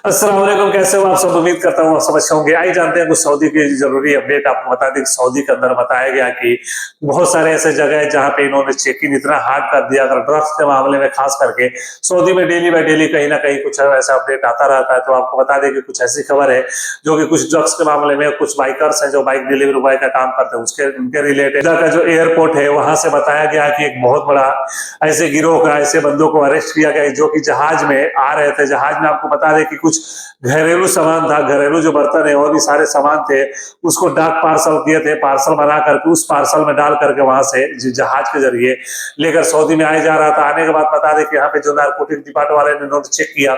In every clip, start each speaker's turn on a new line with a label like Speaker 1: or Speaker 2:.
Speaker 1: अस्सलाम वालेकुम, कैसे हो आप सब। उम्मीद करता हूँ आप सब अच्छे होंगे। आइए जानते हैं कुछ सऊदी की जरूरी अपडेट। आपको बता दें कि सऊदी के अंदर बताया गया कि बहुत सारे ऐसे जगह है जहाँ पे इन्होंने चेकिंग इतना हार्ड कर दिया। अगर ड्रग्स के मामले में खास करके सऊदी में डेली बाय डेली कहीं ना कहीं कुछ ऐसा अपडेट आता रहता है। तो आपको बता दें कि कुछ ऐसी खबर है जो कि कुछ ड्रग्स के मामले में कुछ बाइकर्स हैं जो बाइक डिलीवरी बॉय का काम करते हैं, उसके उनके रिलेटेड का जो एयरपोर्ट है वहां से बताया गया कि एक बहुत बड़ा ऐसे गिरोह का ऐसे बंदों को अरेस्ट किया गया जो कि जहाज में आ रहे थे। जहाज में आपको बता दें कि कुछ घरेलू सामान था, घरेलू जो बर्तन है और भी सारे सामान थे, उसको डाक पार्सल किए थे। पार्सल बना करके उस पार्सल में डाल करके वहां से जहाज के जरिए लेकर सऊदी में आया जा रहा था। आने के बाद बता दें कि यहाँ पे जो नारकोटिक डिपार्टमेंट वाले ने इन्होंने चेक किया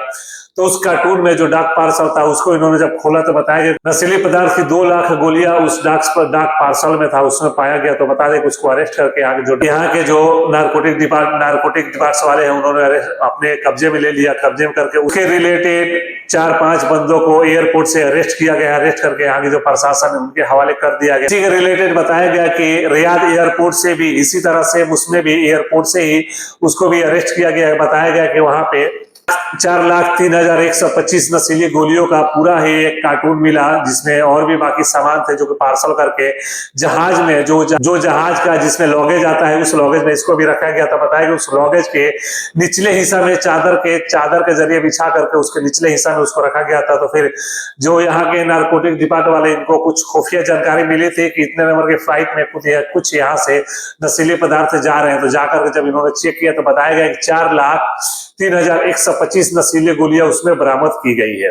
Speaker 1: तो उस कार्टून में जो डाक पार्सल था उसको इन्होंने जब खोला तो बताया गया नशीले पदार्थ की 2 लाख गोलियां उस डाक पार्सल में था, उसमें पाया गया। तो बता दें कि उसको अरेस्ट करके यहाँ के जो नारकोटिक डिपार्ट्स वाले हैं उन्होंने अपने कब्जे में ले लिया। कब्जे में करके उसके रिलेटेड 4-5 बंदों को एयरपोर्ट से अरेस्ट किया गया। अरेस्ट करके यहाँ की जो प्रशासन है उनके हवाले कर दिया गया। इसी के रिलेटेड बताया गया कि रियाद एयरपोर्ट से भी इसी तरह से उसमें भी एयरपोर्ट से ही उसको भी अरेस्ट किया गया है। बताया गया कि वहां पे 4,03,125 नशीली गोलियों का पूरा ही एक कार्टून मिला, जिसमें और भी बाकी सामान थे जो कि पार्सल करके जहाज में जो जहाज का जिसमें लॉगेज आता है उस लॉगेज में इसको भी रखा गया था। बताया कि उस लॉगेज के निचले हिस्सा में चादर के जरिए बिछा करके उसके निचले हिस्सा में उसको रखा गया था। तो फिर जो यहाँ के नारकोटिक डिपार्टमेंट वाले इनको कुछ खुफिया जानकारी मिली थी कि इतने नंबर के फ्लाइट में कुछ यहाँ से नशीले पदार्थ जा रहे हैं। तो जाकर जब इन्होंने चेक किया तो बताया गया कि 4,03,125 नशीली गोलियां उसमें बरामद की गई है।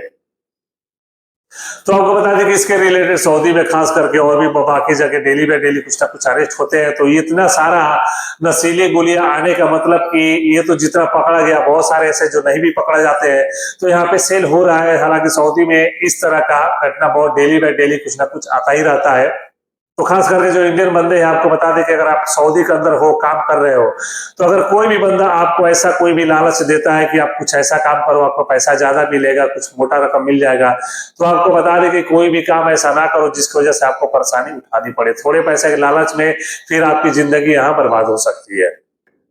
Speaker 1: तो आपको बता दें कि इसके रिलेटेड सऊदी में खास करके और भी बाकी जगह डेली बाय डेली कुछ ना कुछ अरेस्ट होते हैं। तो इतना सारा नशीली गोलियां आने का मतलब कि ये तो जितना पकड़ा गया, बहुत सारे ऐसे जो नहीं भी पकड़ा जाते हैं तो यहाँ पे सेल हो रहा है। हालांकि सऊदी में इस तरह का घटना बहुत डेली बाय डेली कुछ ना कुछ आता ही रहता है। तो खास करके जो इंडियन बंदे हैं, आपको बता दें कि अगर आप सऊदी के अंदर हो, काम कर रहे हो, तो अगर कोई भी बंदा आपको ऐसा कोई भी लालच देता है कि आप कुछ ऐसा काम करो, आपको पैसा ज्यादा मिलेगा, कुछ मोटा रकम मिल जाएगा, तो आपको बता दें कि कोई भी काम ऐसा ना करो जिसकी वजह से आपको परेशानी उठानी पड़े। थोड़े पैसे के लालच में फिर आपकी जिंदगी यहाँ बर्बाद हो सकती है।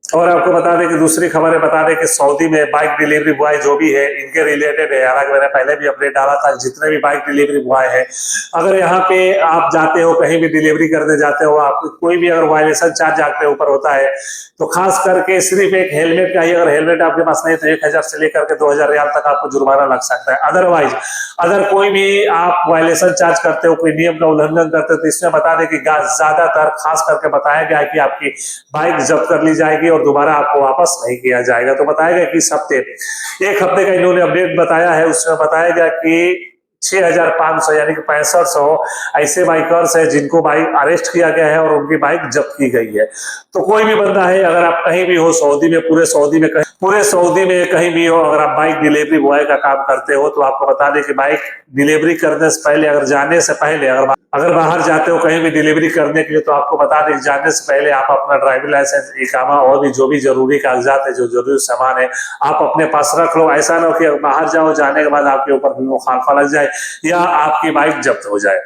Speaker 1: और आपको बता दें कि दूसरी खबर है, बता दें कि सऊदी में बाइक डिलीवरी बॉय जो भी है इनके रिलेटेड है। हालांकि मैंने पहले भी अपडेट डाला था, जितने भी बाइक डिलीवरी बॉय है, अगर यहाँ पे आप जाते हो, कहीं भी डिलीवरी करने जाते हो, आप कोई भी अगर वायलेशन चार्ज आपके ऊपर होता है तो खास करके सिर्फ एक हेलमेट का ही, अगर हेलमेट आपके पास नहीं तो 1,000 से लेकर के 2,000 रियाल तक आपको जुर्माना लग सकता है। अदरवाइज अगर कोई भी आप वायलेशन चार्ज करते हो, कोई नियम का उल्लंघन करते हो, तो इसमें बता दें कि ज्यादातर खास करके बताया गया है कि आपकी बाइक जब्त कर ली जाएगी और दोबारा आपको वापस नहीं किया जाएगा। तो बताया गया कि इस हफ्ते, एक हफ्ते का इन्होंने अपडेट बताया है, उसमें बताया गया कि 6,500 यानी कि 6500 ऐसे बाइकर्स है जिनको बाइक अरेस्ट किया गया है और उनकी बाइक जब्त की गई है। तो कोई भी बंदा है, अगर आप कहीं भी हो सऊदी में, पूरे सऊदी में कहीं भी हो, अगर आप बाइक डिलीवरी बॉय का काम करते हो, तो आपको बता दें कि बाइक डिलीवरी करने से पहले, अगर जाने से पहले, अगर बाहर जाते हो कहीं भी डिलीवरी करने के लिए, तो आपको बता दें जाने से पहले आप अपना ड्राइविंग लाइसेंस, इकामा और भी जो भी जरूरी कागजात है, जो जरूरी सामान है, आप अपने पास रख लो। ऐसा ना हो कि बाहर जाओ, जाने के बाद आपके ऊपर मुखालफा लग जाए या आपकी बाइक जब्त हो जाए।